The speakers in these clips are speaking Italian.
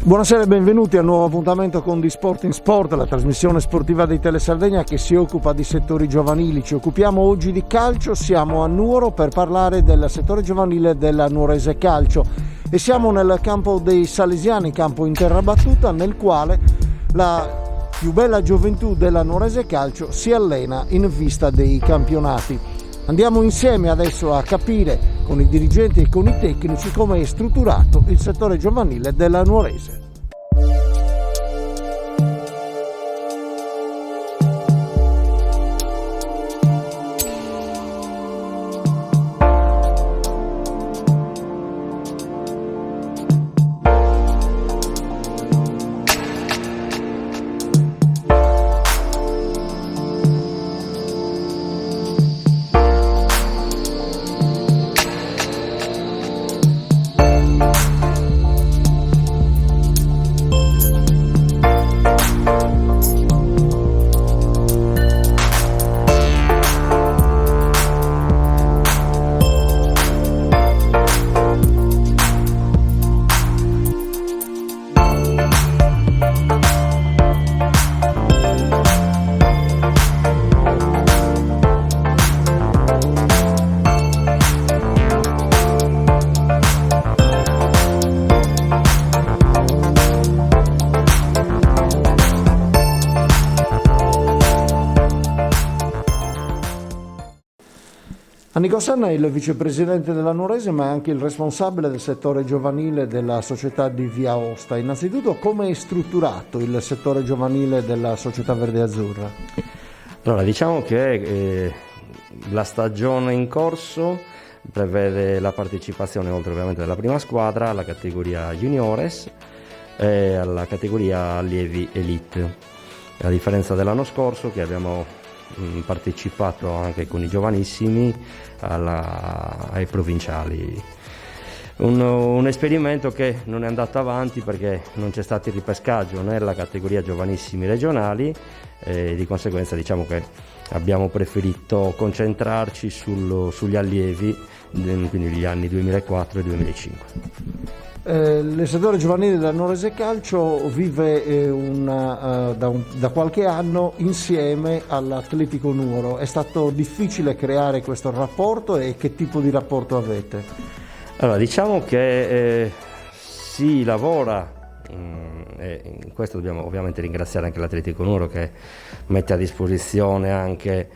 Buonasera e benvenuti al nuovo appuntamento con Di Sport in Sport, la trasmissione sportiva di Telesardegna che si occupa di settori giovanili. Ci occupiamo oggi di calcio, siamo a Nuoro per parlare del settore giovanile della Nuorese Calcio e siamo nel campo dei Salesiani, campo in terra battuta, nel quale la più bella gioventù della Nuorese Calcio si allena in vista dei campionati. Andiamo insieme adesso a capire con i dirigenti e con i tecnici come è strutturato il settore giovanile della Nuorese. Nico Sanna è il vicepresidente della Nuorese, ma è anche il responsabile del settore giovanile della società di Via Aosta. Innanzitutto, come è strutturato il settore giovanile della società verde azzurra? Allora, diciamo che la stagione in corso prevede la partecipazione, oltre ovviamente della prima squadra, alla categoria juniores e alla categoria allievi elite. A differenza dell'anno scorso, che abbiamo partecipato anche con i giovanissimi ai provinciali. Un esperimento che non è andato avanti perché non c'è stato il ripescaggio nella categoria giovanissimi regionali e di conseguenza diciamo che abbiamo preferito concentrarci sugli allievi, quindi gli anni 2004 e 2005. Il settore giovanile della Nuorese Calcio vive da qualche anno insieme all'Atletico Nuoro. È stato difficile creare questo rapporto e che tipo di rapporto avete? Allora, diciamo che si lavora, e in questo dobbiamo ovviamente ringraziare anche l'Atletico Nuoro che mette a disposizione anche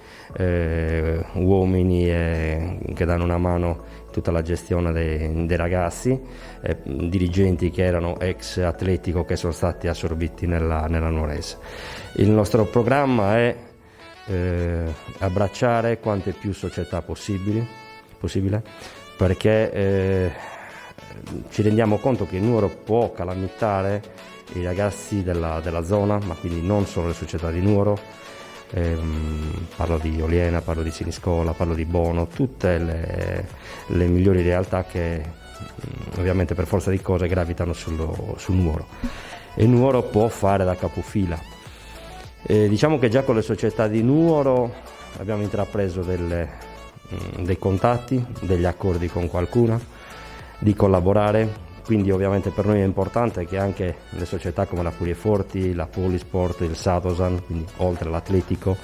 uomini che danno una mano tutta la gestione dei ragazzi, dirigenti che erano ex Atletico che sono stati assorbiti nella Nuorese. Il nostro programma è abbracciare quante più società possibile perché ci rendiamo conto che il Nuoro può calamitare i ragazzi della zona, ma quindi non solo le società di Nuoro. Parlo di Oliena, parlo di Siniscola, parlo di Bono, tutte le migliori realtà che ovviamente per forza di cose gravitano sul Nuoro, e Nuoro può fare da capofila. Diciamo che già con le società di Nuoro abbiamo intrapreso dei contatti, degli accordi con qualcuna, di collaborare. Quindi ovviamente per noi è importante che anche le società come la Purieforti, la Polisport, il Sadosan, quindi oltre all'Atletico,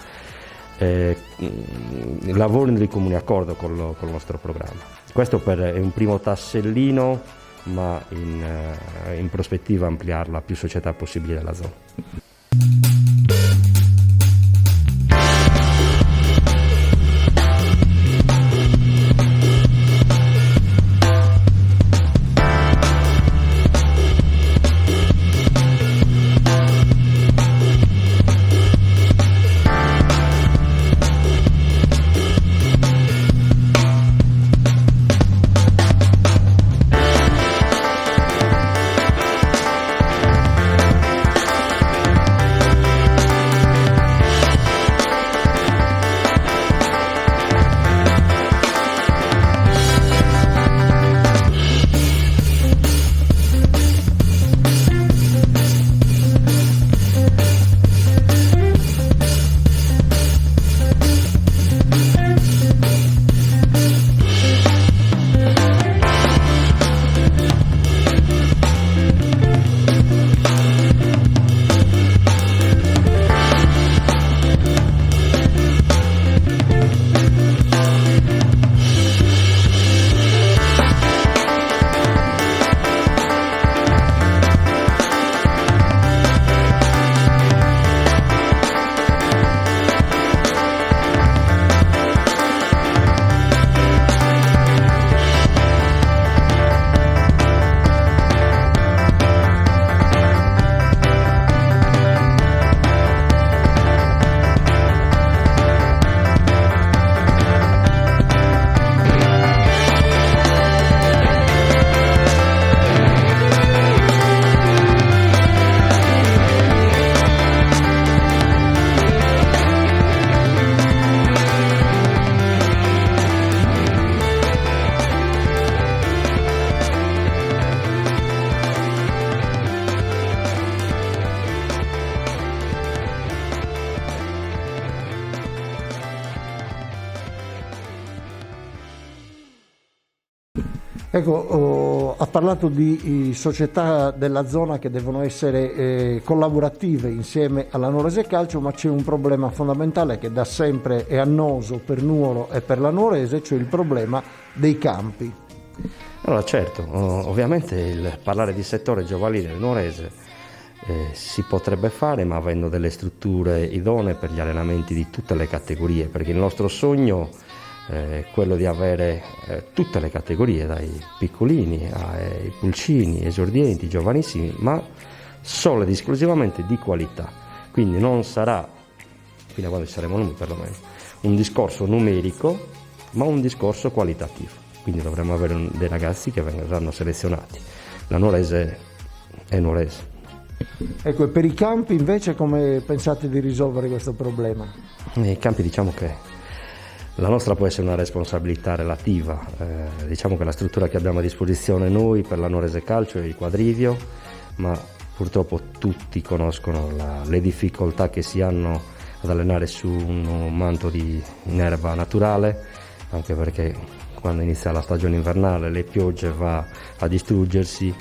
lavorino di comune accordo col nostro programma. Questo è un primo tassellino, ma in prospettiva ampliarlo a più società possibili della zona. Ecco, ha parlato di società della zona che devono essere collaborative insieme alla Nuorese Calcio, ma c'è un problema fondamentale che da sempre è annoso per Nuoro e per la Nuorese, cioè il problema dei campi. Allora certo, ovviamente il parlare di settore giovanile del Nuorese si potrebbe fare, ma avendo delle strutture idonee per gli allenamenti di tutte le categorie, perché il nostro sogno quello di avere tutte le categorie, dai piccolini ai pulcini, esordienti, giovanissimi, ma solo ed esclusivamente di qualità. Quindi non sarà, fino a quando ci saremo noi perlomeno, un discorso numerico, ma un discorso qualitativo. Quindi dovremo avere dei ragazzi che verranno selezionati. La Nuorese è Nuorese. Ecco, e per i campi invece come pensate di risolvere questo problema? Nei campi diciamo che la nostra può essere una responsabilità relativa, diciamo che la struttura che abbiamo a disposizione noi per la Nuorese Calcio è il quadrivio, ma purtroppo tutti conoscono le difficoltà che si hanno ad allenare su un manto di erba naturale, anche perché quando inizia la stagione invernale le piogge va a distruggersi,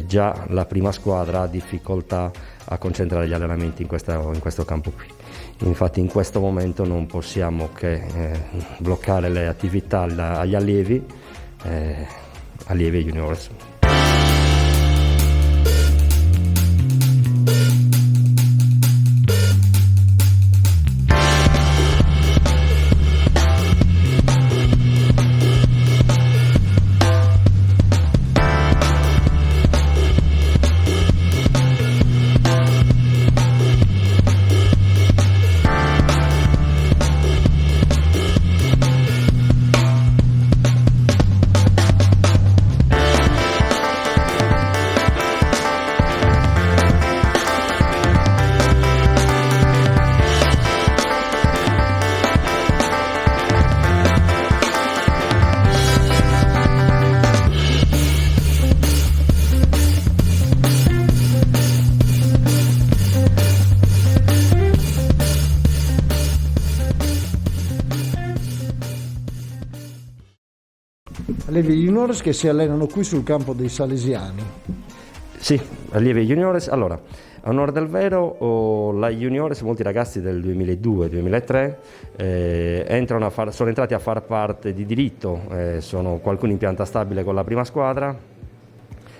già la prima squadra ha difficoltà a concentrare gli allenamenti in questo campo qui. Infatti in questo momento non possiamo che bloccare le attività agli allievi e juniores. Allievi juniores che si allenano qui sul campo dei Salesiani. Sì, allievi juniores. Allora, a onor del vero, la juniores, molti ragazzi del 2002-2003 sono entrati a far parte di diritto, sono qualcuno in pianta stabile con la prima squadra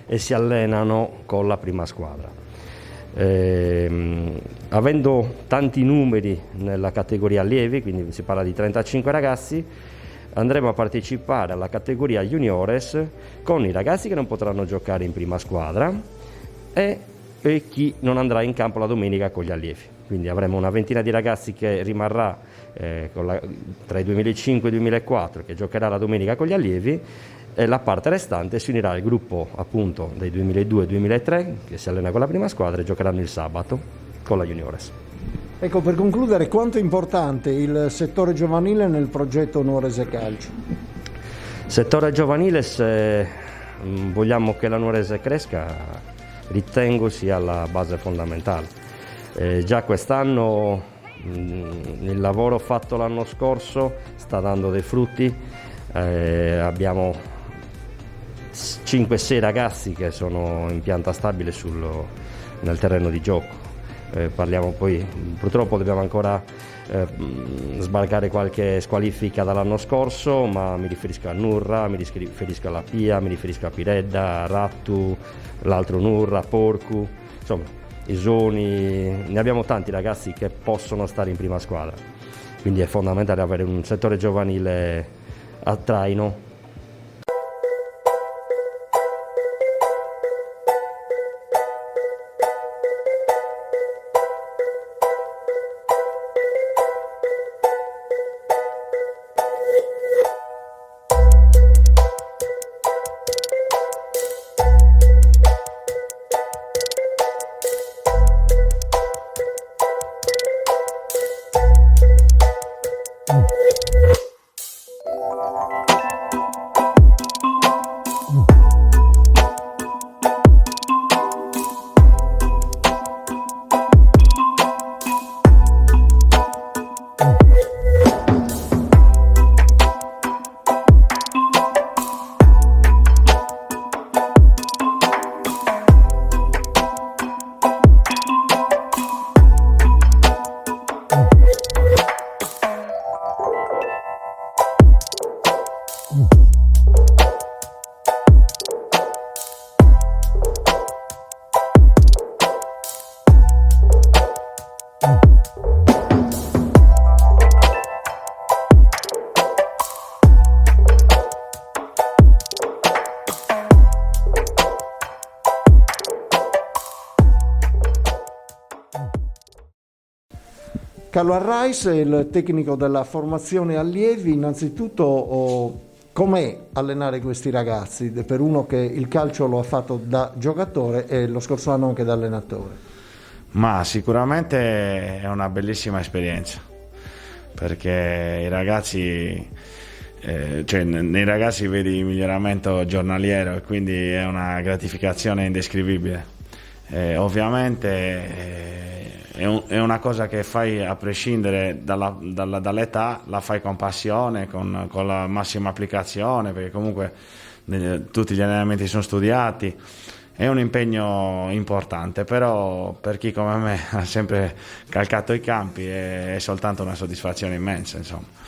e si allenano con la prima squadra. Avendo tanti numeri nella categoria allievi, quindi si parla di 35 ragazzi, andremo a partecipare alla categoria juniores con i ragazzi che non potranno giocare in prima squadra e chi non andrà in campo la domenica con gli allievi. Quindi avremo una ventina di ragazzi che rimarrà tra i 2005 e i 2004 che giocherà la domenica con gli allievi, e la parte restante si unirà al gruppo appunto dei 2002-2003 che si allena con la prima squadra e giocheranno il sabato con la juniores. Ecco, per concludere, quanto è importante il settore giovanile nel progetto Nuorese Calcio? Settore giovanile, se vogliamo che la Nuorese cresca, ritengo sia la base fondamentale. Già quest'anno il lavoro fatto l'anno scorso sta dando dei frutti, abbiamo 5-6 ragazzi che sono in pianta stabile nel terreno di gioco. Parliamo poi, purtroppo dobbiamo ancora sbarcare qualche squalifica dall'anno scorso, ma mi riferisco a Nurra, mi riferisco alla Pia, mi riferisco a Piredda, a Rattu, l'altro Nurra, Porcu, insomma Isoni, ne abbiamo tanti ragazzi che possono stare in prima squadra, quindi è fondamentale avere un settore giovanile a traino. Carlo Arrais è il tecnico della formazione allievi. Innanzitutto, com'è allenare questi ragazzi per uno che il calcio lo ha fatto da giocatore e lo scorso anno anche da allenatore? Ma sicuramente è una bellissima esperienza, perché i ragazzi, nei ragazzi vedi il miglioramento giornaliero e quindi è una gratificazione indescrivibile. Ovviamente è una cosa che fai a prescindere dall'età, la fai con passione, con la massima applicazione, perché comunque tutti gli allenamenti sono studiati. È un impegno importante, però per chi come me ha sempre calcato i campi è soltanto una soddisfazione immensa, insomma.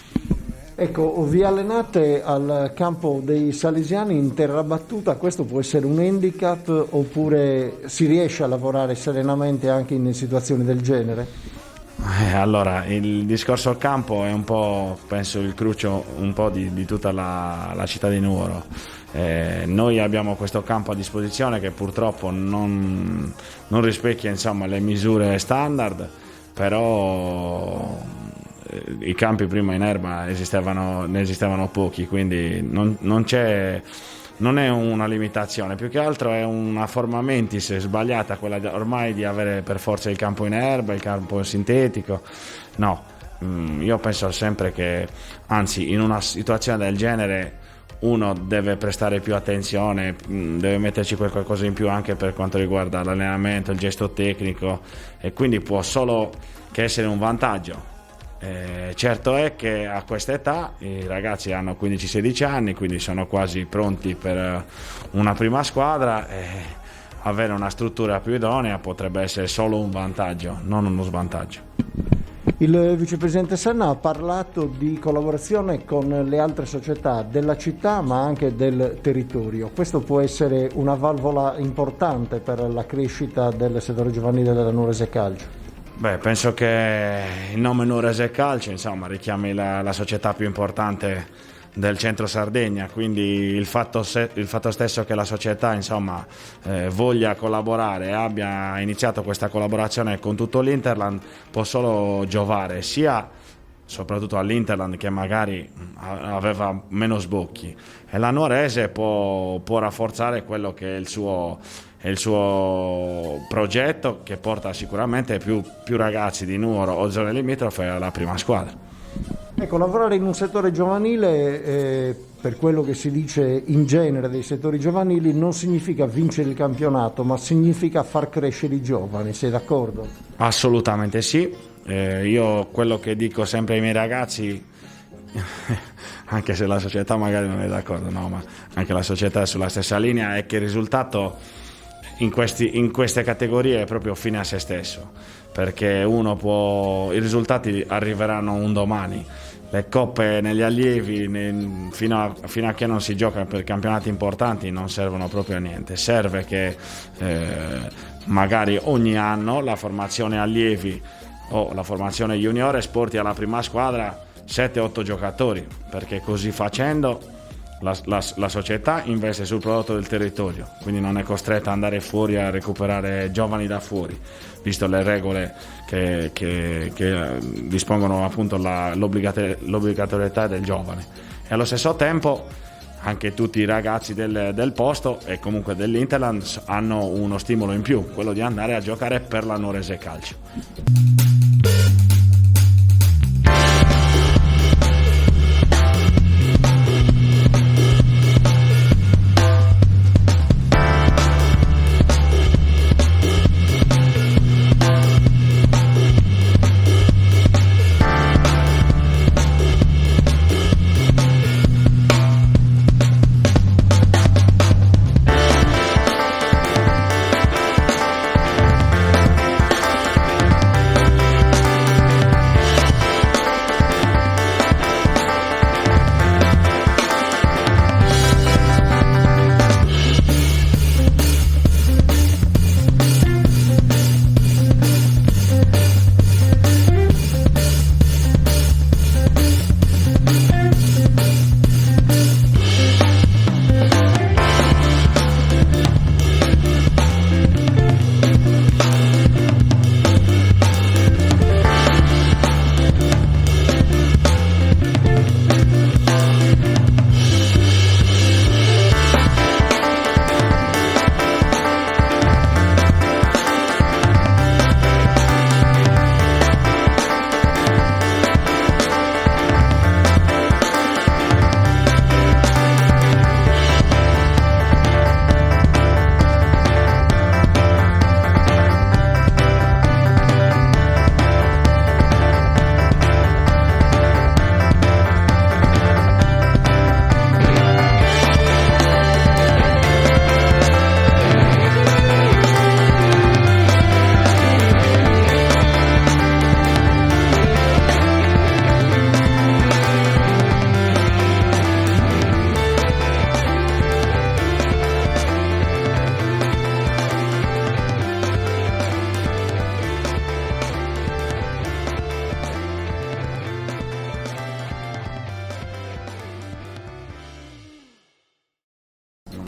Ecco, vi allenate al campo dei Salesiani in terra battuta, questo può essere un handicap oppure si riesce a lavorare serenamente anche in situazioni del genere? Allora, il discorso al campo è un po', penso, il cruccio un po' di tutta la città di Nuoro. Noi abbiamo questo campo a disposizione che purtroppo non rispecchia, insomma, le misure standard, però i campi prima in erba ne esistevano pochi, quindi non è una limitazione, più che altro è una forma mentis sbagliata quella ormai di avere per forza il campo in erba, il campo sintetico. No, io penso sempre che, anzi, in una situazione del genere uno deve prestare più attenzione, deve metterci qualcosa in più anche per quanto riguarda l'allenamento, il gesto tecnico, e quindi può solo che essere un vantaggio. Certo è che a questa età i ragazzi hanno 15-16 anni, quindi sono quasi pronti per una prima squadra, e avere una struttura più idonea potrebbe essere solo un vantaggio, non uno svantaggio. Il vicepresidente Senna ha parlato di collaborazione con le altre società della città ma anche del territorio. Questo può essere una valvola importante per la crescita del settore giovanile della Nuorese Calcio. Beh, penso che il nome Nuorese Calcio, insomma, richiami la società più importante del centro Sardegna, quindi il fatto stesso che la società, insomma, voglia collaborare e abbia iniziato questa collaborazione con tutto l'Interland può solo giovare sia soprattutto all'Interland, che magari aveva meno sbocchi, e la Nuorese può rafforzare quello che è il suo progetto, che porta sicuramente più ragazzi di Nuoro o zone limitrofe alla prima squadra. Ecco, lavorare in un settore giovanile, per quello che si dice in genere dei settori giovanili, non significa vincere il campionato, ma significa far crescere i giovani, sei d'accordo? Assolutamente sì, io quello che dico sempre ai miei ragazzi, anche se la società magari non è d'accordo, no, ma anche la società è sulla stessa linea, è che il risultato in queste categorie è proprio fine a se stesso, perché i risultati arriveranno un domani. Le coppe negli allievi fino a che non si gioca per campionati importanti non servono proprio a niente. Serve che magari ogni anno la formazione allievi o la formazione juniores porti alla prima squadra 7-8 giocatori, perché così facendo la società investe sul prodotto del territorio, quindi non è costretta ad andare fuori a recuperare giovani da fuori, visto le regole che dispongono appunto l'obbligatorietà del giovane. E allo stesso tempo anche tutti i ragazzi del posto e comunque dell'Interland hanno uno stimolo in più, quello di andare a giocare per la Nuorese Calcio.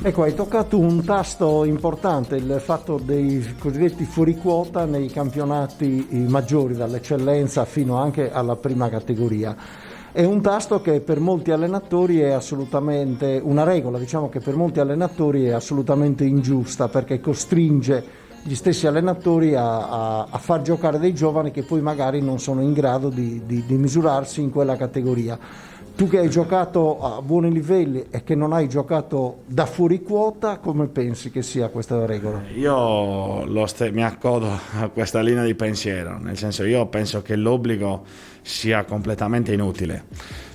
Ecco, hai toccato un tasto importante, il fatto dei cosiddetti fuoriquota nei campionati maggiori, dall'eccellenza fino anche alla prima categoria. È un tasto che per molti allenatori è assolutamente una regola, diciamo che per molti allenatori è assolutamente ingiusta, perché costringe gli stessi allenatori a far giocare dei giovani che poi magari non sono in grado di misurarsi in quella categoria. Tu che hai giocato a buoni livelli e che non hai giocato da fuori quota, come pensi che sia questa regola? Io mi accodo a questa linea di pensiero, nel senso, io penso che l'obbligo sia completamente inutile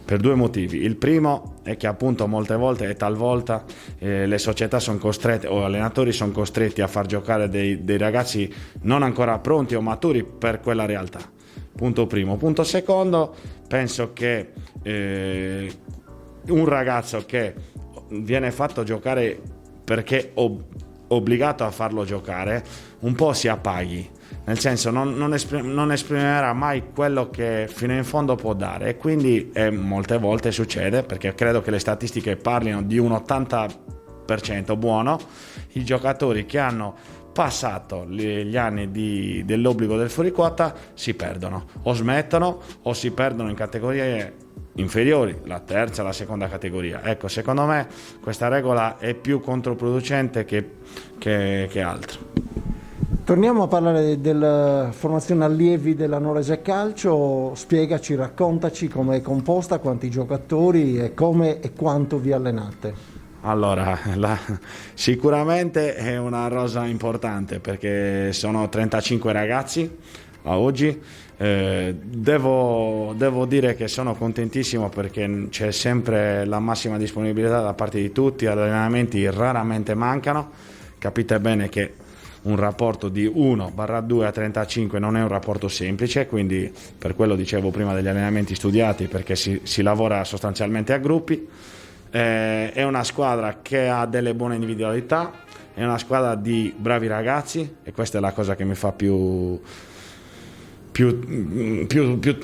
per due motivi. Il primo è che appunto molte volte e talvolta le società sono costrette o allenatori sono costretti a far giocare dei ragazzi non ancora pronti o maturi per quella realtà. Punto primo. Punto secondo, penso che un ragazzo che viene fatto giocare perché obbligato a farlo giocare un po' si appaghi, nel senso non esprimerà mai quello che fino in fondo può dare, e quindi molte volte succede, perché credo che le statistiche parlino di un 80% buono, i giocatori che hanno passato gli anni dell'obbligo del fuoriquota si perdono o smettono o si perdono in categorie inferiori, la terza, la seconda categoria. Ecco, secondo me questa regola è più controproducente che altro. Torniamo a parlare della formazione allievi della Nuorese Calcio. Spiegaci, raccontaci come è composta, quanti giocatori e come e quanto vi allenate. Allora, sicuramente è una rosa importante, perché sono 35 ragazzi a oggi. Devo dire che sono contentissimo, perché c'è sempre la massima disponibilità da parte di tutti, gli allenamenti raramente mancano. Capite bene che un rapporto di 1/2 a 35 non è un rapporto semplice, quindi per quello dicevo prima degli allenamenti studiati, perché si lavora sostanzialmente a gruppi. È una squadra che ha delle buone individualità, è una squadra di bravi ragazzi, e questa è la cosa che mi fa più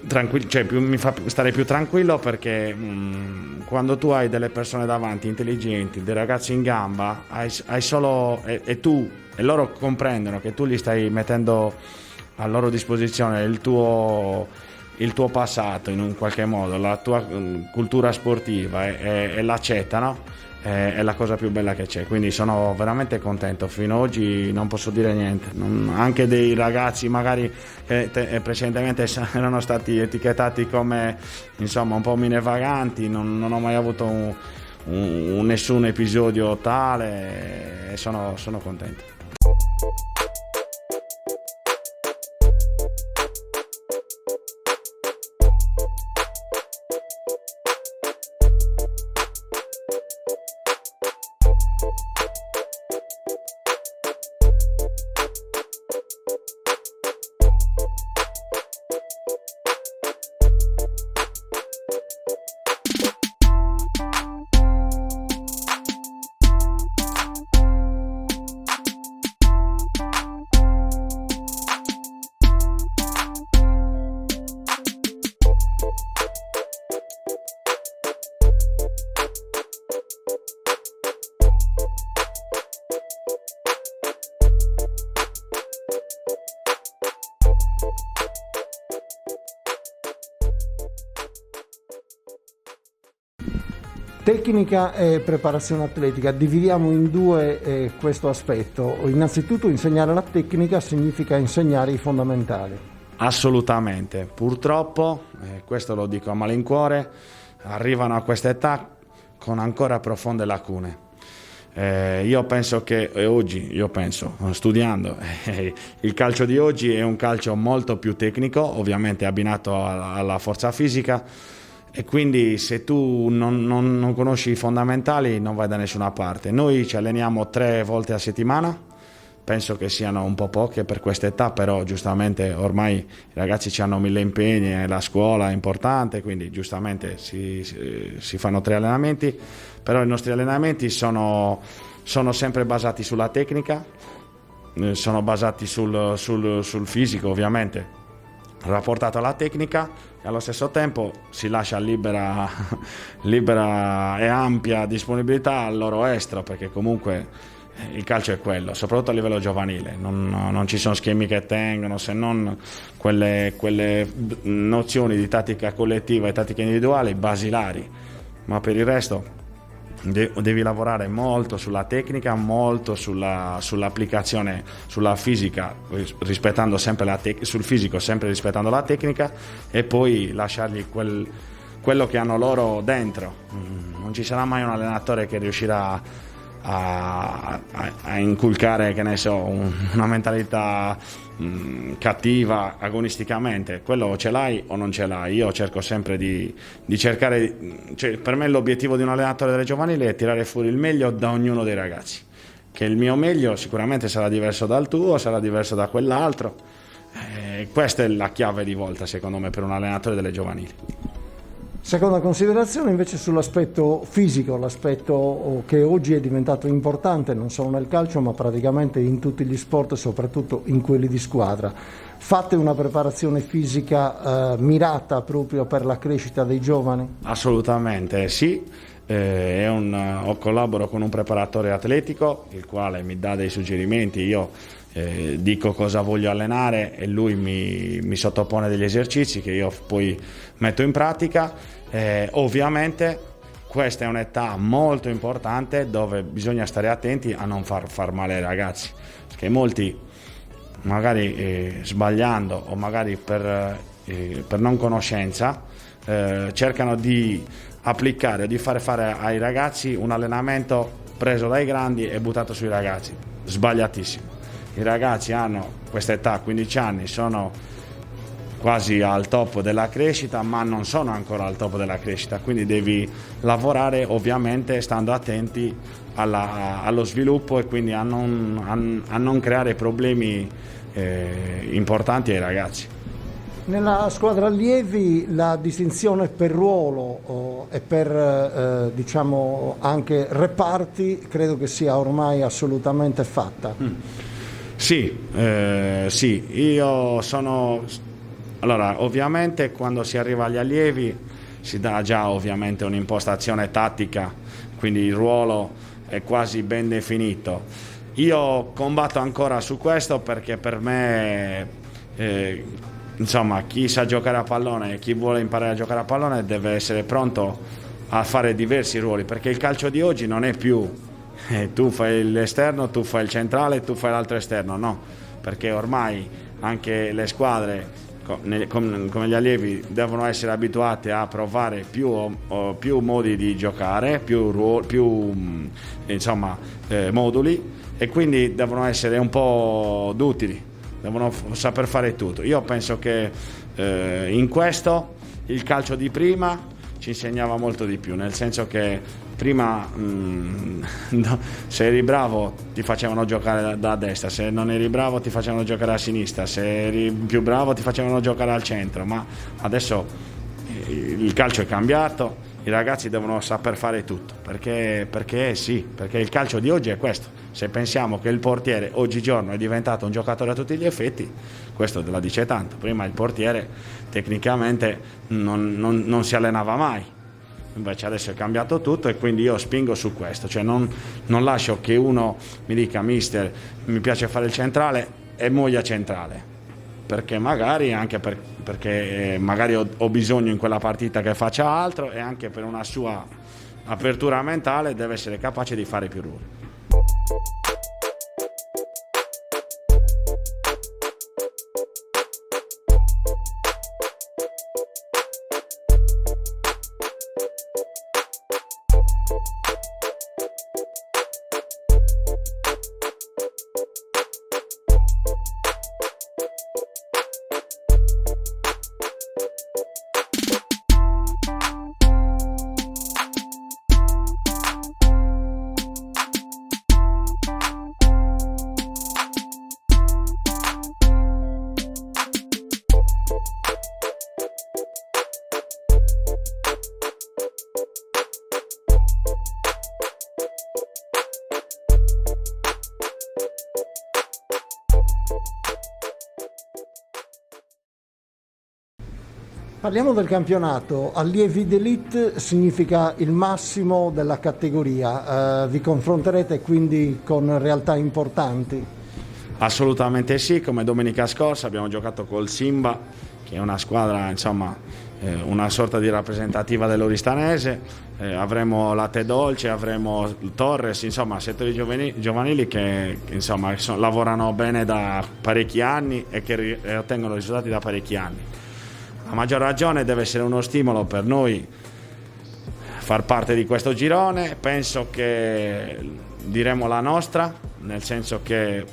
tranquillo, cioè mi fa stare più tranquillo, perché quando tu hai delle persone davanti intelligenti, dei ragazzi in gamba, hai solo e loro comprendono che tu li stai mettendo a loro disposizione il tuo passato, in un qualche modo, la tua cultura sportiva, e l'accettano, è la cosa più bella che c'è. Quindi sono veramente contento. Fino ad oggi non posso dire niente. Anche dei ragazzi magari che precedentemente erano stati etichettati come, insomma, un po' minevaganti, non ho mai avuto nessun episodio tale, e sono contento. Tecnica e preparazione atletica, dividiamo in due questo aspetto. Innanzitutto insegnare la tecnica significa insegnare i fondamentali. Assolutamente, purtroppo, questo lo dico a malincuore, arrivano a questa età con ancora profonde lacune. Io penso che studiando, il calcio di oggi è un calcio molto più tecnico, ovviamente abbinato alla forza fisica, e quindi se tu non conosci i fondamentali non vai da nessuna parte. Noi ci alleniamo 3 volte a settimana, penso che siano un po' poche per questa età, però giustamente ormai i ragazzi hanno 1000 impegni e la scuola è importante, quindi giustamente si fanno 3 allenamenti, però i nostri allenamenti sono sempre basati sulla tecnica, sono basati sul fisico, ovviamente. rapportato alla tecnica e allo stesso tempo si lascia libera e ampia disponibilità al loro estro, perché comunque il calcio è quello, soprattutto a livello giovanile, non ci sono schemi che tengono, se non quelle nozioni di tattica collettiva e tattica individuale basilari, ma per il resto devi lavorare molto sulla tecnica, molto sull'applicazione, sulla fisica, rispettando sempre sul fisico, sempre rispettando la tecnica, e poi lasciargli quello che hanno loro dentro. Non ci sarà mai un allenatore che riuscirà a inculcare, che ne so, una mentalità cattiva agonisticamente. Quello o ce l'hai o non ce l'hai. Io cerco sempre di cercare, cioè, per me l'obiettivo di un allenatore delle giovanili è tirare fuori il meglio da ognuno dei ragazzi, che il mio meglio sicuramente sarà diverso dal tuo, sarà diverso da quell'altro, questa è la chiave di volta secondo me per un allenatore delle giovanili. Seconda considerazione invece sull'aspetto fisico, l'aspetto che oggi è diventato importante non solo nel calcio ma praticamente in tutti gli sport, soprattutto in quelli di squadra. Fate una preparazione fisica mirata proprio per la crescita dei giovani? Assolutamente sì, collaboro con un preparatore atletico il quale mi dà dei suggerimenti, io dico cosa voglio allenare e lui mi sottopone degli esercizi che io poi metto in pratica. Ovviamente questa è un'età molto importante dove bisogna stare attenti a non far male ai ragazzi, perché molti magari sbagliando o magari per non conoscenza cercano di applicare o di fare fare ai ragazzi un allenamento preso dai grandi e buttato sui ragazzi. Sbagliatissimo. I ragazzi hanno questa età, 15 anni, sono quasi al top della crescita, ma non sono ancora al top della crescita, quindi devi lavorare ovviamente stando attenti allo sviluppo e quindi a non creare problemi importanti ai ragazzi. Nella squadra allievi la distinzione per ruolo e per diciamo anche reparti credo che sia ormai assolutamente fatta. Sì, io sono... Allora, ovviamente quando si arriva agli allievi si dà già ovviamente un'impostazione tattica, quindi il ruolo è quasi ben definito. Io combatto ancora su questo perché per me, insomma, chi sa giocare a pallone e chi vuole imparare a giocare a pallone deve essere pronto a fare diversi ruoli, perché il calcio di oggi non è più tu fai l'esterno, tu fai il centrale, tu fai l'altro esterno, no, perché ormai anche le squadre come gli allievi devono essere abituati a provare più modi di giocare, più moduli, e quindi devono essere un po' duttili, devono saper fare tutto. Io penso che in questo il calcio di prima ci insegnava molto di più, nel senso che prima se eri bravo ti facevano giocare da destra, se non eri bravo ti facevano giocare a sinistra, se eri più bravo ti facevano giocare al centro, ma adesso il calcio è cambiato, i ragazzi devono saper fare tutto, perché il calcio di oggi è questo. Se pensiamo che il portiere oggigiorno è diventato un giocatore a tutti gli effetti, questo la dice tanto. Prima il portiere tecnicamente non si allenava mai, invece adesso è cambiato tutto e quindi io spingo su questo, cioè non lascio che uno mi dica mister mi piace fare il centrale e muoia centrale, perché magari anche perché magari ho bisogno in quella partita che faccia altro, e anche per una sua apertura mentale deve essere capace di fare più ruoli. Parliamo del campionato. Allievi d'Elite significa il massimo della categoria. Vi confronterete quindi con realtà importanti? Assolutamente sì, come domenica scorsa abbiamo giocato col Simba, che è una squadra, insomma, una sorta di rappresentativa dell'Oristanese. Avremo Latte Dolce, avremo Torres, insomma settori giovanili che insomma, lavorano bene da parecchi anni e che ottengono risultati da parecchi anni. A maggior ragione deve essere uno stimolo per noi far parte di questo girone. Penso che diremo la nostra, nel senso che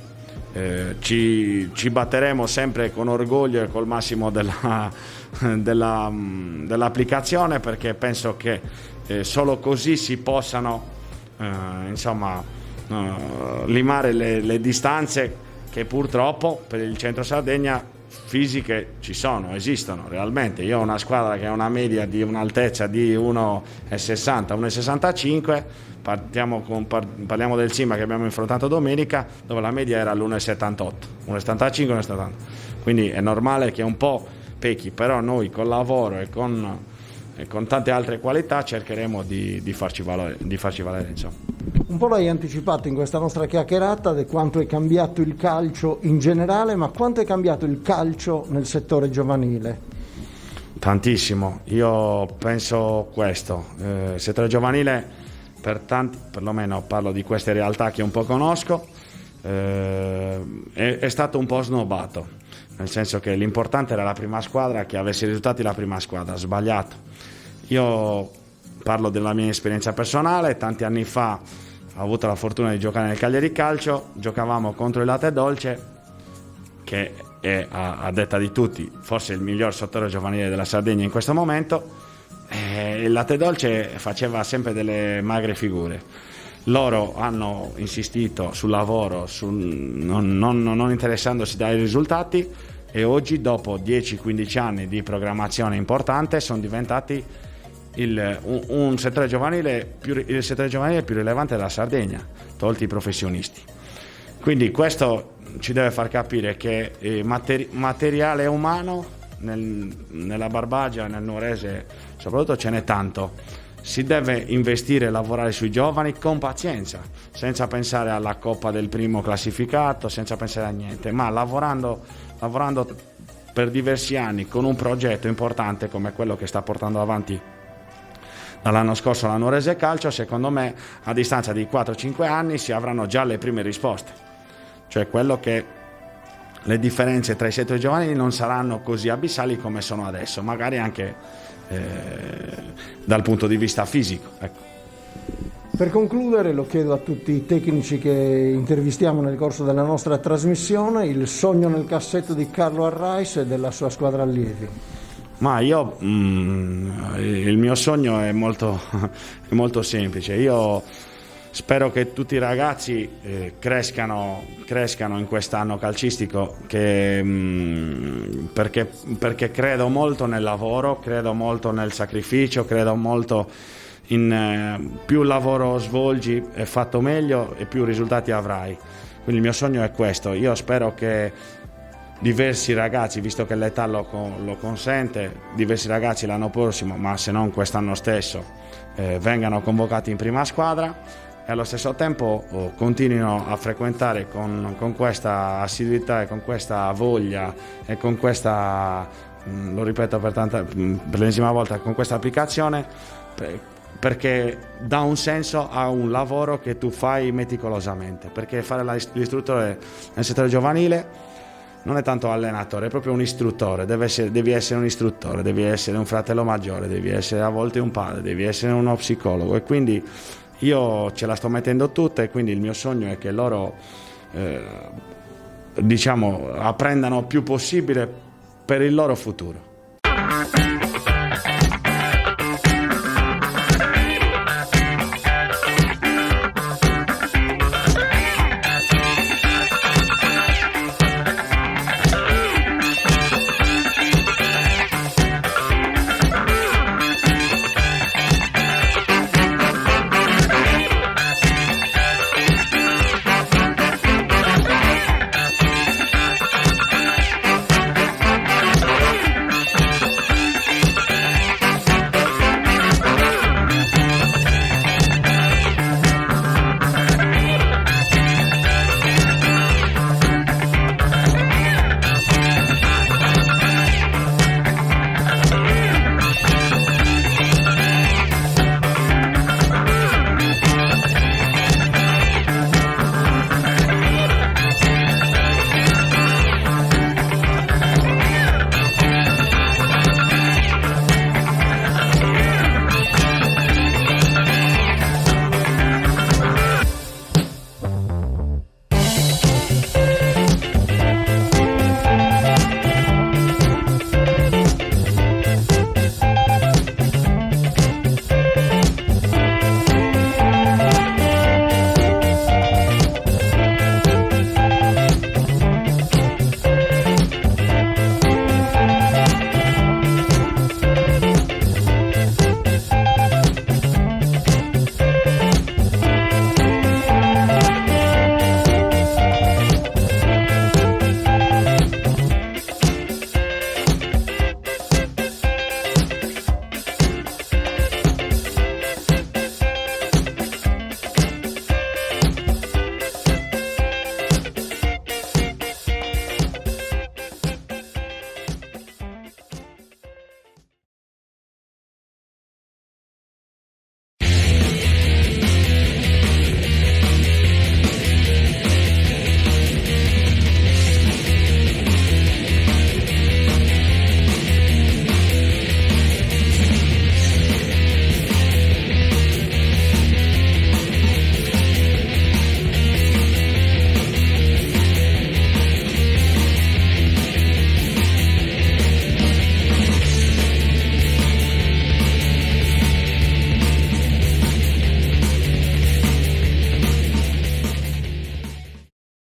ci batteremo sempre con orgoglio e col massimo dell'applicazione, perché penso che solo così si possano limare le distanze che purtroppo per il centro Sardegna fisiche esistono realmente. Io ho una squadra che ha una media di un'altezza di 1,60, 1,65. Parliamo del Simba che abbiamo affrontato domenica, dove la media era l'1,78, 1,75, 1,70. Quindi è normale che un po' pecchi, però noi col lavoro e con tante altre qualità cercheremo di farci valere, insomma. Un po' l'hai anticipato in questa nostra chiacchierata di quanto è cambiato il calcio in generale, ma quanto è cambiato il calcio nel settore giovanile? Tantissimo, io penso questo. Il settore giovanile, per tanti, perlomeno parlo di queste realtà che un po' conosco, è stato un po' snobbato, nel senso che l'importante era la prima squadra, che avesse risultati la prima squadra. Sbagliato. Io parlo della mia esperienza personale. Tanti anni fa ho avuto la fortuna di giocare nel Cagliari Calcio, giocavamo contro il Latte Dolce, che è a detta di tutti forse il miglior settore giovanile della Sardegna in questo momento. Il Latte Dolce faceva sempre delle magre figure. Loro hanno insistito sul lavoro, non interessandosi dai risultati, e oggi, dopo 10-15 anni di programmazione importante, sono diventati il settore giovanile più rilevante della Sardegna, tolti i professionisti. Quindi questo ci deve far capire che materiale umano nella Barbagia, nel Nuorese soprattutto, ce n'è tanto. Si deve investire e lavorare sui giovani con pazienza, senza pensare alla coppa del primo classificato, senza pensare a niente, ma lavorando per diversi anni con un progetto importante come quello che sta portando avanti dall'anno scorso la Nuorese Calcio. Secondo me, a distanza di 4-5 anni si avranno già le prime risposte, cioè quello che le differenze tra i settori giovanili non saranno così abissali come sono adesso, magari anche dal punto di vista fisico, ecco. Per concludere, lo chiedo a tutti i tecnici che intervistiamo nel corso della nostra trasmissione: il sogno nel cassetto di Carlo Arrais e della sua squadra allievi. Ma io il mio sogno è molto semplice. Io spero che tutti i ragazzi crescano in quest'anno calcistico, perché credo molto nel lavoro, credo molto nel sacrificio, credo molto in più lavoro svolgi e fatto meglio e più risultati avrai. Quindi il mio sogno è questo. Io spero che diversi ragazzi, visto che l'età lo consente, diversi ragazzi l'anno prossimo, ma se non quest'anno stesso, vengano convocati in prima squadra, e allo stesso tempo continuino a frequentare con questa assiduità e con questa voglia e con questa, lo ripeto per l'ennesima volta, con questa applicazione, perché dà un senso a un lavoro che tu fai meticolosamente, perché fare l'istruttore nel settore giovanile non è tanto allenatore, è proprio un istruttore. Devi essere un istruttore, devi essere un fratello maggiore, devi essere a volte un padre, devi essere uno psicologo, e quindi io ce la sto mettendo tutta, e quindi il mio sogno è che loro apprendano più possibile per il loro futuro.